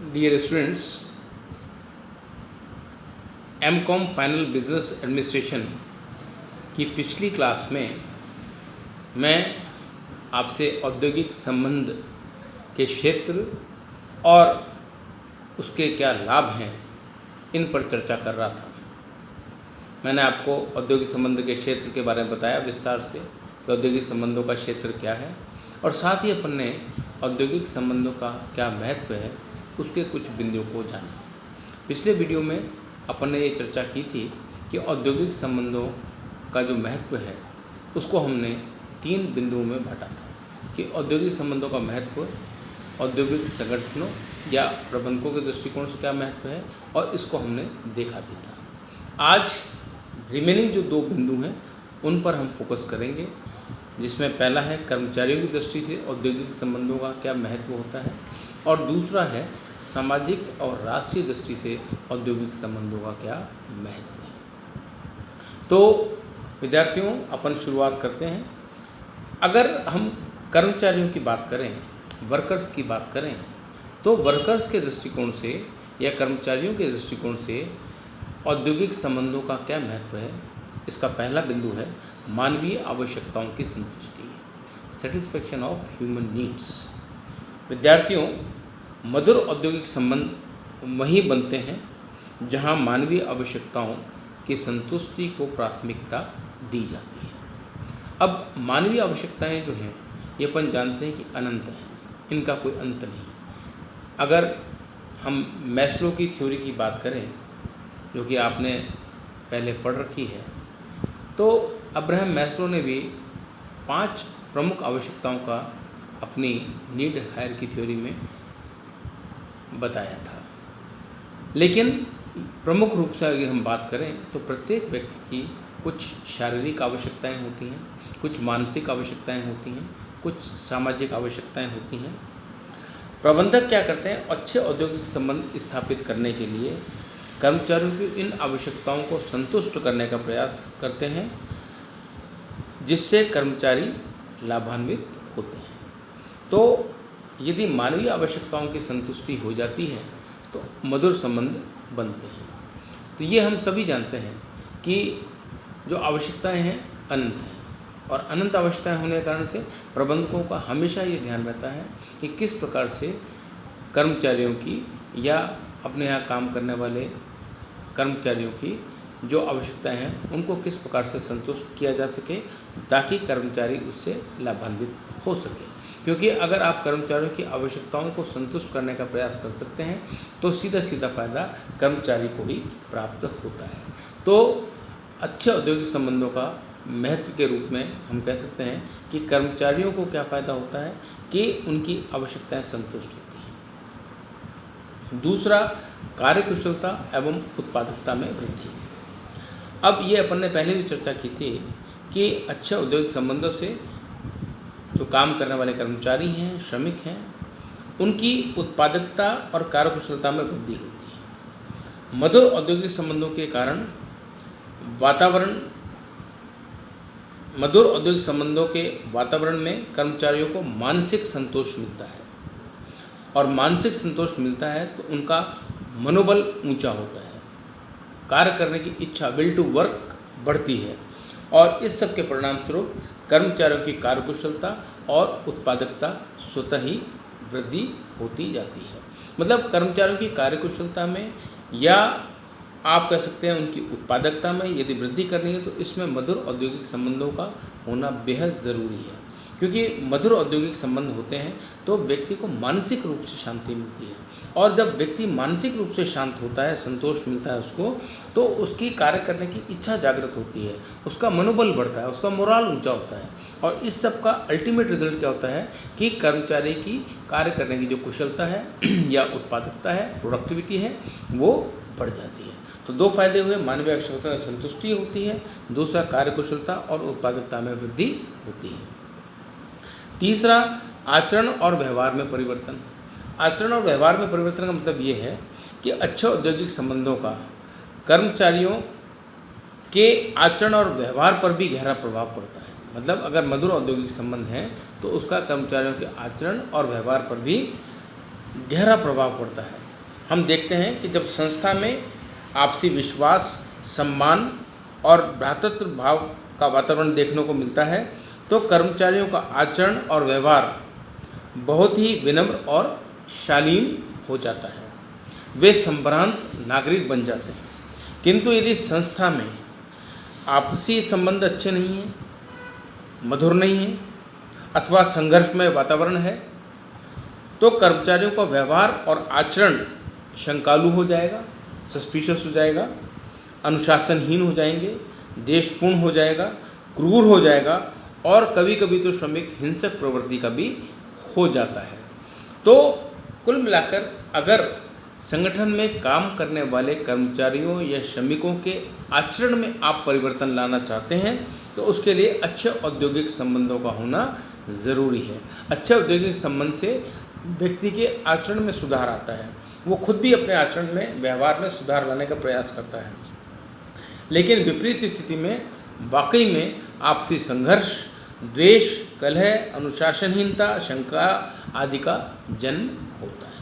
Dear students, MCom final business administration की पिछली class में मैं आपसे औद्योगिक संबंध के क्षेत्र और उसके क्या लाभ हैं इन पर चर्चा कर रहा था। मैंने आपको औद्योगिक संबंध के क्षेत्र के बारे में बताया विस्तार से कि औद्योगिक संबंधों का क्षेत्र क्या है, और साथ ही अपन ने औद्योगिक संबंधों का क्या महत्व है उसके कुछ बिंदुओं को जाना। पिछले वीडियो में अपन ने ये चर्चा की थी कि औद्योगिक संबंधों का जो महत्व है उसको हमने 3 बिंदुओं में बांटा था कि औद्योगिक संबंधों का महत्व औद्योगिक संगठनों या प्रबंधकों के दृष्टिकोण से क्या महत्व है, और इसको हमने देखा भी था। आज रिमेनिंग जो 2 बिंदु हैं उन पर हम फोकस करेंगे, जिसमें पहला है कर्मचारियों की दृष्टि से औद्योगिक संबंधों का क्या महत्व होता है, और दूसरा है सामाजिक और राष्ट्रीय दृष्टि से औद्योगिक संबंधों का क्या महत्व है। तो विद्यार्थियों, अपन शुरुआत करते हैं। अगर हम कर्मचारियों की बात करें, वर्कर्स की बात करें, तो वर्कर्स के दृष्टिकोण से या कर्मचारियों के दृष्टिकोण से औद्योगिक संबंधों का क्या महत्व है, इसका पहला बिंदु है मानवीय आवश्यकताओं की संतुष्टि, सेटिस्फैक्शन ऑफ ह्यूमन नीड्स। विद्यार्थियों, मधुर औद्योगिक संबंध वहीं बनते हैं जहां मानवीय आवश्यकताओं की संतुष्टि को प्राथमिकता दी जाती है। अब मानवीय आवश्यकताएं जो हैं ये अपन जानते हैं कि अनंत हैं, इनका कोई अंत नहीं। अगर हम मैस्लो की थ्योरी की बात करें, जो कि आपने पहले पढ़ रखी है, तो अब्राहम मैस्लो ने भी 5 प्रमुख आवश्यकताओं का अपनी नीड हायरार्की थ्योरी में बताया था। लेकिन प्रमुख रूप से अगर हम बात करें तो प्रत्येक व्यक्ति की कुछ शारीरिक आवश्यकताएं होती हैं, कुछ मानसिक आवश्यकताएं होती हैं, कुछ सामाजिक आवश्यकताएं होती हैं। प्रबंधक क्या करते हैं, अच्छे औद्योगिक संबंध स्थापित करने के लिए कर्मचारियों की इन आवश्यकताओं को संतुष्ट करने का प्रयास करते हैं, जिससे कर्मचारी लाभान्वित होते हैं। तो यदि मानवीय आवश्यकताओं की संतुष्टि हो जाती है तो मधुर संबंध बनते हैं। तो ये हम सभी जानते हैं कि जो आवश्यकताएं हैं अनंत हैं, और अनंत आवश्यकताएं होने के कारण से प्रबंधकों का हमेशा ये ध्यान रहता है कि किस प्रकार से कर्मचारियों की या अपने यहाँ काम करने वाले कर्मचारियों की जो आवश्यकताएं हैं उनको किस प्रकार से संतुष्ट किया जा सके, ताकि कर्मचारी उससे लाभान्वित हो सके। क्योंकि अगर आप कर्मचारियों की आवश्यकताओं को संतुष्ट करने का प्रयास कर सकते हैं तो सीधा सीधा फ़ायदा कर्मचारी को ही प्राप्त होता है। तो अच्छे औद्योगिक संबंधों का महत्व के रूप में हम कह सकते हैं कि कर्मचारियों को क्या फ़ायदा होता है कि उनकी आवश्यकताएं संतुष्ट होती हैं। दूसरा, कार्यकुशलता एवं उत्पादकता में वृद्धि। अब ये अपन ने पहले भी चर्चा की थी कि अच्छे औद्योगिक संबंधों से जो काम करने वाले कर्मचारी हैं, श्रमिक हैं, उनकी उत्पादकता और कार्यकुशलता में वृद्धि होती है। मधुर औद्योगिक संबंधों के कारण मधुर औद्योगिक संबंधों के वातावरण में कर्मचारियों को मानसिक संतोष मिलता है, और मानसिक संतोष मिलता है तो उनका मनोबल ऊंचा होता है, कार्य करने की इच्छा, विल टू वर्क बढ़ती है, और इस सब के परिणाम स्वरूप कर्मचारियों की कार्यकुशलता और उत्पादकता स्वतः ही वृद्धि होती जाती है। मतलब कर्मचारियों की कार्यकुशलता में या आप कह सकते हैं उनकी उत्पादकता में यदि वृद्धि करनी है तो इसमें मधुर औद्योगिक संबंधों का होना बेहद ज़रूरी है। क्योंकि मधुर औद्योगिक संबंध होते हैं तो व्यक्ति को मानसिक रूप से शांति मिलती है, और जब व्यक्ति मानसिक रूप से शांत होता है, संतोष मिलता है उसको, तो उसकी कार्य करने की इच्छा जागृत होती है, उसका मनोबल बढ़ता है, उसका मोराल ऊंचा होता है, और इस सब का अल्टीमेट रिजल्ट क्या होता है कि कर्मचारी की कार्य करने की जो कुशलता है या उत्पादकता है, प्रोडक्टिविटी है, वो बढ़ जाती है। तो 2 फायदे हुए, मानवीय आवश्यकता में संतुष्टि होती है, दूसरा कार्यकुशलता और उत्पादकता में वृद्धि होती है। तीसरा, आचरण और व्यवहार में परिवर्तन। आचरण और व्यवहार में परिवर्तन का मतलब ये है कि अच्छे औद्योगिक संबंधों का कर्मचारियों के आचरण और व्यवहार पर भी गहरा प्रभाव पड़ता है। मतलब अगर मधुर औद्योगिक संबंध हैं तो उसका कर्मचारियों के आचरण और व्यवहार पर भी गहरा प्रभाव पड़ता है। हम देखते हैं कि जब संस्था में आपसी विश्वास, सम्मान और भ्रातृत्व भाव का वातावरण देखने को मिलता है तो कर्मचारियों का आचरण और व्यवहार बहुत ही विनम्र और शालीन हो जाता है। वे संभ्रांत नागरिक बन जाते हैं। किंतु यदि संस्था में आपसी संबंध अच्छे नहीं हैं, मधुर नहीं हैं अथवा संघर्षमय वातावरण है तो कर्मचारियों का व्यवहार और आचरण शंकालु हो जाएगा, सस्पिशियस हो जाएगा, अनुशासनहीन हो जाएंगे, देशपूर्ण हो जाएगा, क्रूर हो जाएगा और कभी कभी तो श्रमिक हिंसक प्रवृत्ति का भी हो जाता है। तो कुल मिलाकर अगर संगठन में काम करने वाले कर्मचारियों या श्रमिकों के आचरण में आप परिवर्तन लाना चाहते हैं तो उसके लिए अच्छे औद्योगिक संबंधों का होना ज़रूरी है। अच्छे औद्योगिक संबंध से व्यक्ति के आचरण में सुधार आता है, वो खुद भी अपने आचरण में, व्यवहार में सुधार लाने का प्रयास करता है। लेकिन विपरीत स्थिति में वाकई में आपसी संघर्ष, द्वेष, कलह, अनुशासनहीनता, शंका आदि का जन्म होता है।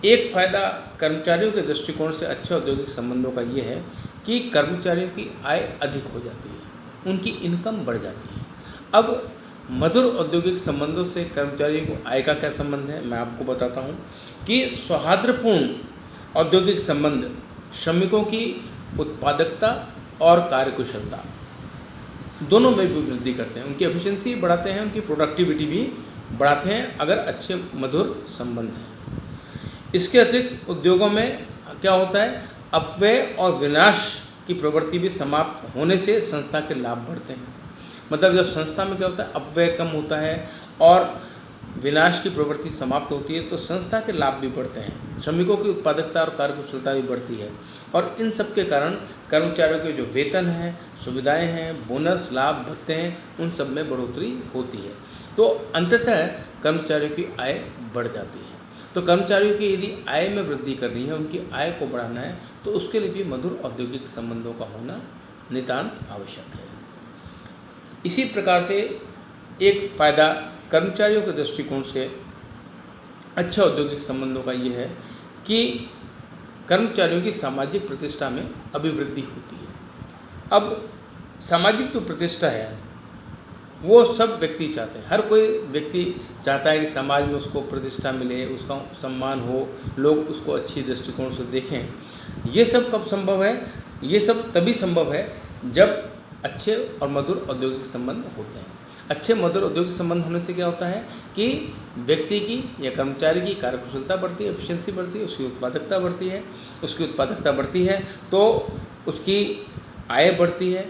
एक फ़ायदा कर्मचारियों के दृष्टिकोण से अच्छे औद्योगिक संबंधों का ये है कि कर्मचारियों की आय अधिक हो जाती है, उनकी इनकम बढ़ जाती है। अब मधुर औद्योगिक संबंधों से कर्मचारियों को आय का क्या संबंध है, मैं आपको बताता हूँ कि सौहार्दपूर्ण औद्योगिक संबंध श्रमिकों की उत्पादकता और कार्यकुशलता दोनों में भी वृद्धि करते हैं, उनकी एफिशिएंसी बढ़ाते हैं, उनकी प्रोडक्टिविटी भी बढ़ाते हैं अगर अच्छे मधुर संबंध हैं। इसके अतिरिक्त उद्योगों में क्या होता है, अपव्यय और विनाश की प्रवृत्ति भी समाप्त होने से संस्था के लाभ बढ़ते हैं। मतलब जब संस्था में क्या होता है, अपव्यय कम होता है और विनाश की प्रवृत्ति समाप्त होती है तो संस्था के लाभ भी बढ़ते हैं, श्रमिकों की उत्पादकता और कार्यकुशलता भी बढ़ती है और इन सब के कारण कर्मचारियों के जो वेतन हैं, सुविधाएं हैं, बोनस, लाभ, भत्ते हैं, उन सब में बढ़ोतरी होती है। तो अंततः कर्मचारियों की आय बढ़ जाती है। तो कर्मचारियों की यदि आय में वृद्धि करनी है, उनकी आय को बढ़ाना है तो उसके लिए भी मधुर औद्योगिक संबंधों का होना नितांत आवश्यक है। इसी प्रकार से एक फ़ायदा कर्मचारियों के दृष्टिकोण से अच्छे औद्योगिक संबंधों का ये है कि कर्मचारियों की सामाजिक प्रतिष्ठा में अभिवृद्धि होती है। अब सामाजिक जो प्रतिष्ठा है वो सब व्यक्ति चाहते हैं, हर कोई व्यक्ति चाहता है कि समाज में उसको प्रतिष्ठा मिले, उसका सम्मान हो, लोग उसको अच्छी दृष्टिकोण से देखें। ये सब कब संभव है? ये सब तभी संभव है जब अच्छे और मधुर औद्योगिक संबंध होते हैं। अच्छे मधुर औद्योगिक संबंध होने से क्या होता है कि व्यक्ति की या कर्मचारी की कार्यकुशलता बढ़ती है, एफिशिएंसी बढ़ती है, उसकी उत्पादकता बढ़ती है। उसकी उत्पादकता बढ़ती है तो उसकी आय बढ़ती है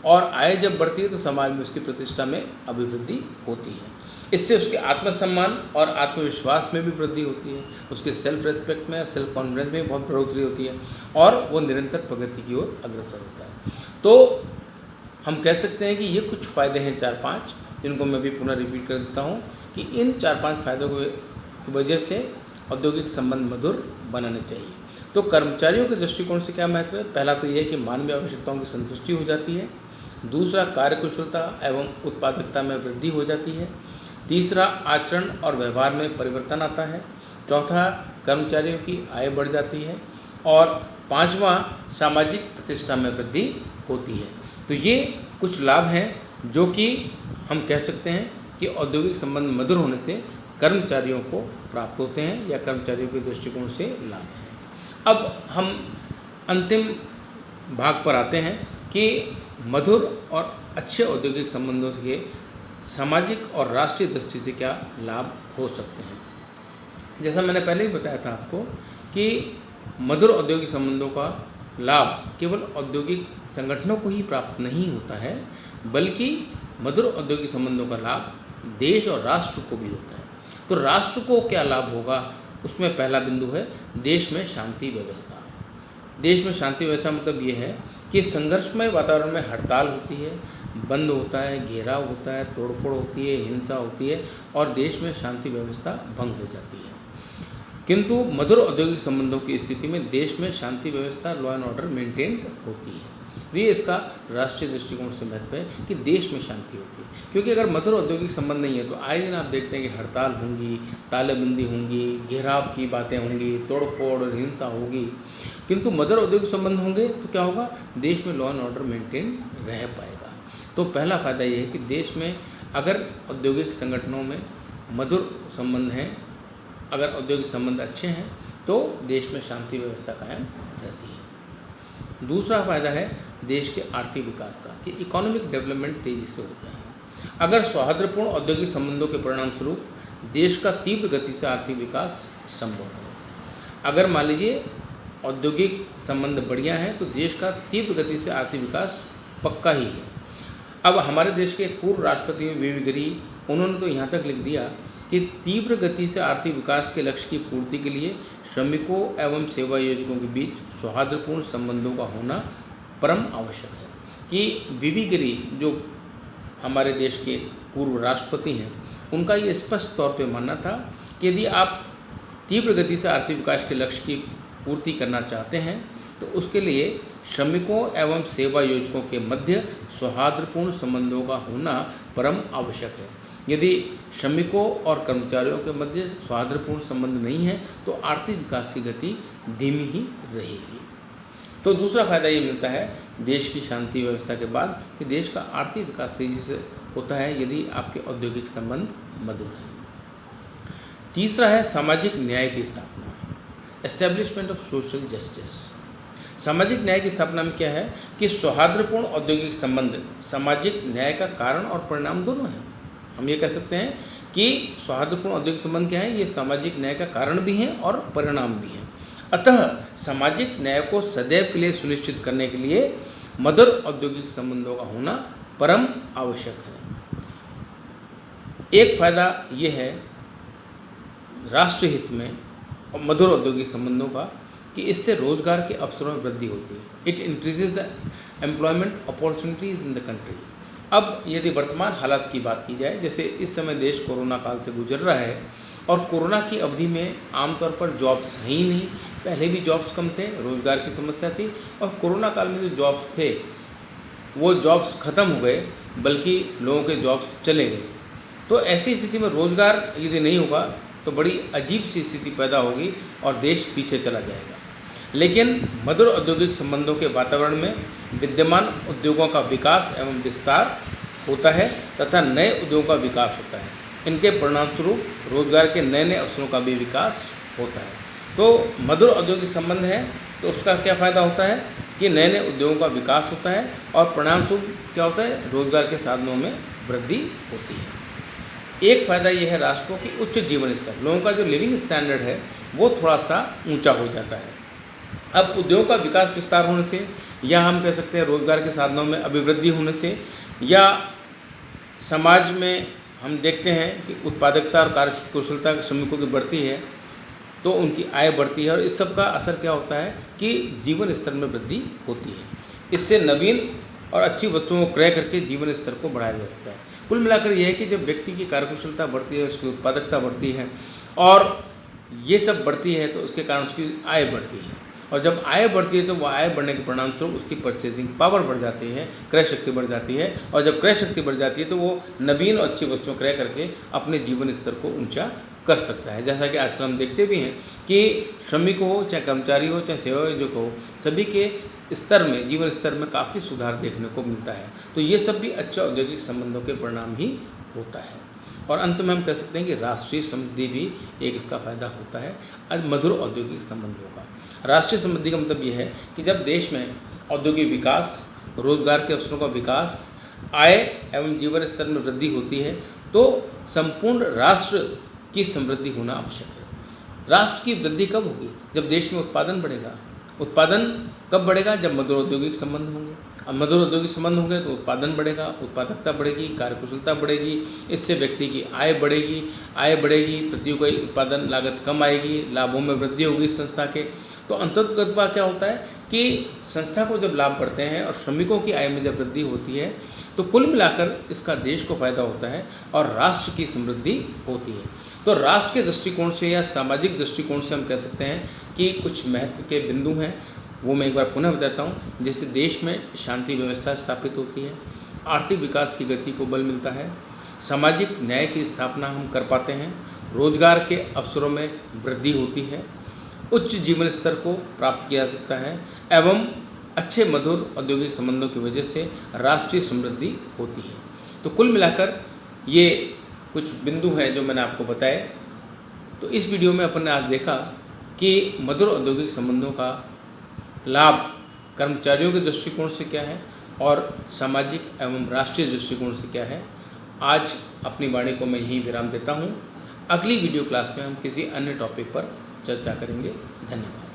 और आय जब बढ़ती है तो समाज में उसकी प्रतिष्ठा में अभिवृद्धि होती है। इससे उसके आत्मसम्मान और आत्मविश्वास में भी वृद्धि होती है, उसके सेल्फ रेस्पेक्ट में, सेल्फ कॉन्फिडेंस में बहुत बढ़ोतरी होती है और वो निरंतर प्रगति की ओर अग्रसर होता है। तो हम कह सकते हैं कि ये कुछ फ़ायदे हैं 4-5, जिनको मैं भी पुनः रिपीट कर देता हूँ कि इन 4-5 फ़ायदों की वजह से औद्योगिक संबंध मधुर बनाने चाहिए। तो कर्मचारियों के दृष्टिकोण से क्या महत्व है? पहला तो ये है कि मानवीय आवश्यकताओं की संतुष्टि हो जाती है। दूसरा, कार्यकुशलता एवं उत्पादकता में वृद्धि हो जाती है। तीसरा, आचरण और व्यवहार में परिवर्तन आता है। चौथा, कर्मचारियों की आय बढ़ जाती है और पांचवा, सामाजिक प्रतिष्ठा में वृद्धि होती है। तो ये कुछ लाभ हैं जो कि हम कह सकते हैं कि औद्योगिक संबंध मधुर होने से कर्मचारियों को प्राप्त होते हैं या कर्मचारियों के दृष्टिकोण से लाभ हैं। अब हम अंतिम भाग पर आते हैं कि मधुर और अच्छे औद्योगिक संबंधों के सामाजिक और राष्ट्रीय दृष्टि से क्या लाभ हो सकते हैं। जैसा मैंने पहले ही बताया था आपको कि मधुर औद्योगिक संबंधों का लाभ केवल औद्योगिक संगठनों को ही प्राप्त नहीं होता है, बल्कि मधुर औद्योगिक संबंधों का लाभ देश और राष्ट्र को भी होता है। तो राष्ट्र को क्या लाभ होगा, उसमें पहला बिंदु है देश में शांति व्यवस्था। देश में शांति व्यवस्था मतलब ये है कि संघर्षमय वातावरण में हड़ताल होती है, बंद होता है, घेराव होता है, तोड़फोड़ होती है, हिंसा होती है और देश में शांति व्यवस्था भंग हो जाती है। किंतु मधुर औद्योगिक संबंधों की स्थिति में देश में शांति व्यवस्था, लॉ एंड ऑर्डर मेंटेन होती है। तो ये इसका राष्ट्रीय दृष्टिकोण से महत्व है कि देश में शांति होती है। क्योंकि अगर मधुर औद्योगिक संबंध नहीं है तो आए दिन आप देखते हैं कि हड़ताल होंगी, तालेबंदी होंगी, घेराव की बातें होंगी, तोड़फोड़ और हिंसा होगी। किंतु मधुर औद्योगिक संबंध होंगे तो क्या होगा, देश में लॉ एंड ऑर्डर मेंटेन रह पाएगा। तो पहला फ़ायदा ये है कि देश में अगर औद्योगिक संगठनों में मधुर संबंध हैं, अगर औद्योगिक संबंध अच्छे हैं तो देश में शांति व्यवस्था कायम रहती है। दूसरा फ़ायदा है देश के आर्थिक विकास का, कि इकोनॉमिक डेवलपमेंट तेज़ी से होता है। अगर सौहार्दपूर्ण औद्योगिक संबंधों के परिणाम स्वरूप देश का तीव्र गति से आर्थिक विकास संभव है। अगर मान लीजिए औद्योगिक संबंध बढ़िया हैं तो देश का तीव्र गति से आर्थिक विकास पक्का ही है। अब हमारे देश के पूर्व राष्ट्रपति वी वी गिरी, उन्होंने तो यहाँ तक लिख दिया कि तीव्र गति से आर्थिक विकास के लक्ष्य की पूर्ति के लिए श्रमिकों एवं सेवा योजकों के बीच सौहार्दपूर्ण संबंधों का होना परम आवश्यक है। कि वी वी गिरी जो हमारे देश के पूर्व राष्ट्रपति हैं, उनका ये स्पष्ट तौर पे मानना था कि यदि आप तीव्र गति से आर्थिक विकास के लक्ष्य की पूर्ति करना चाहते हैं तो उसके लिए श्रमिकों एवं सेवा योजकों के मध्य सौहार्दपूर्ण संबंधों का होना परम आवश्यक है। यदि श्रमिकों और कर्मचारियों के मध्य सौहार्दपूर्ण संबंध नहीं है तो आर्थिक विकास की गति धीमी ही रहेगी। तो दूसरा फायदा ये मिलता है देश की शांति व्यवस्था के बाद कि देश का आर्थिक विकास तेजी से होता है यदि आपके औद्योगिक संबंध मधुर हैं। तीसरा है सामाजिक न्याय की स्थापना, एस्टेब्लिशमेंट ऑफ सोशल जस्टिस। सामाजिक न्याय की स्थापना में क्या है कि सौहार्दपूर्ण औद्योगिक संबंध सामाजिक न्याय का कारण और परिणाम दोनों हैं। हम ये कह सकते हैं कि सौहार्दपूर्ण औद्योगिक संबंध क्या है, ये सामाजिक न्याय का कारण भी हैं और परिणाम भी हैं। अतः सामाजिक न्याय को सदैव के लिए सुनिश्चित करने के लिए मधुर औद्योगिक संबंधों का होना परम आवश्यक है। एक फायदा ये है राष्ट्रहित में और मधुर औद्योगिक संबंधों का कि इससे रोजगार के अवसरों में वृद्धि होती है। It increases the employment opportunities in the country. अब यदि वर्तमान हालात की बात की जाए, जैसे इस समय देश कोरोना काल से गुजर रहा है और कोरोना की अवधि में आमतौर पर जॉब्स हैं ही नहीं, पहले भी जॉब्स कम थे, रोज़गार की समस्या थी और कोरोना काल में जो जॉब्स थे वो जॉब्स ख़त्म हो गए, बल्कि लोगों के जॉब्स चले गए। तो ऐसी स्थिति में रोज़गार यदि नहीं होगा तो बड़ी अजीब सी स्थिति पैदा होगी और देश पीछे चला जाएगा। लेकिन मधुर औद्योगिक संबंधों के वातावरण में विद्यमान उद्योगों का विकास एवं विस्तार होता है तथा नए उद्योगों का विकास होता है। इनके परिणामस्वरूप रोजगार के नए नए अवसरों का भी विकास होता है। तो मधुर औद्योगिक संबंध है तो उसका क्या फ़ायदा होता है कि नए नए उद्योगों का विकास होता है और परिणामस्वरूप क्या होता है, रोजगार के साधनों में वृद्धि होती है। एक फ़ायदा ये है राष्ट्र को कि उच्च जीवन स्तर, लोगों का जो लिविंग स्टैंडर्ड है वो थोड़ा सा ऊंचा हो जाता है। अब उद्योग का विकास विस्तार होने से, या हम कह सकते हैं रोजगार के साधनों में अभिवृद्धि होने से, या समाज में हम देखते हैं कि उत्पादकता और कार्यकुशलता श्रमिकों की बढ़ती है तो उनकी आय बढ़ती है और इस सब का असर क्या होता है कि जीवन स्तर में वृद्धि होती है। इससे नवीन और अच्छी वस्तुओं को क्रय करके जीवन स्तर को बढ़ाया जा सकता है। कुल मिलाकर यह है कि जब व्यक्ति की कार्यकुशलता बढ़ती है, उसकी उत्पादकता बढ़ती है और ये सब बढ़ती है तो उसके कारण उसकी आय बढ़ती है और जब आय बढ़ती है तो वो आय बढ़ने के परिणाम स्वरूप उसकी परचेजिंग पावर बढ़ जाती है, क्रय शक्ति बढ़ जाती है और जब क्रय शक्ति बढ़ जाती है तो वो नवीन और अच्छी वस्तुओं क्रय करके अपने जीवन स्तर को ऊंचा कर सकता है। जैसा कि आजकल हम देखते भी हैं कि श्रमिक हो, चाहे कर्मचारी हो, चाहे सेवा योजक हो, सभी के स्तर में, जीवन स्तर में काफ़ी सुधार देखने को मिलता है। तो ये सब भी अच्छे औद्योगिक संबंधों के परिणाम ही होता है। और अंत में हम कह सकते हैं कि राष्ट्रीय समृद्धि भी एक इसका फायदा होता है मधुर औद्योगिक संबंधों का। राष्ट्रीय समृद्धि का मतलब ये है कि जब देश में औद्योगिक विकास, रोजगार के अवसरों का विकास, आय एवं जीवन स्तर में वृद्धि होती है तो संपूर्ण राष्ट्र की समृद्धि होना आवश्यक है। राष्ट्र की वृद्धि कब होगी? जब देश में उत्पादन बढ़ेगा। उत्पादन कब बढ़ेगा? जब मधुर औद्योगिक संबंध होंगे। अब मधुर औद्योगिक संबंध होंगे तो उत्पादन बढ़ेगा, उत्पादकता बढ़ेगी, कार्यकुशलता बढ़ेगी, इससे व्यक्ति की आय बढ़ेगी, प्रति उत्पादन लागत कम आएगी, लाभों में वृद्धि होगी संस्था के। तो अंततः क्या होता है कि संस्था को जब लाभ बढ़ते हैं और श्रमिकों की आय में जब वृद्धि होती है तो कुल मिलाकर इसका देश को फायदा होता है और राष्ट्र की समृद्धि होती है। तो राष्ट्र के दृष्टिकोण से या सामाजिक दृष्टिकोण से हम कह सकते हैं कि कुछ महत्व के बिंदु हैं वो मैं एक बार पुनः बताता हूँ। जिससे देश में शांति व्यवस्था स्थापित होती है, आर्थिक विकास की गति को बल मिलता है, सामाजिक न्याय की स्थापना हम कर पाते हैं, रोजगार के अवसरों में वृद्धि होती है, उच्च जीवन स्तर को प्राप्त किया जा सकता है एवं अच्छे मधुर औद्योगिक संबंधों की वजह से राष्ट्रीय समृद्धि होती है। तो कुल मिलाकर ये कुछ बिंदु हैं जो मैंने आपको बताए। तो इस वीडियो में अपन ने आज देखा कि मधुर औद्योगिक संबंधों का लाभ कर्मचारियों के दृष्टिकोण से क्या है और सामाजिक एवं राष्ट्रीय दृष्टिकोण से क्या है। आज अपनी वाणी को मैं यहीं विराम देता हूँ। अगली वीडियो क्लास में हम किसी अन्य टॉपिक पर चर्चा करेंगे। धन्यवाद।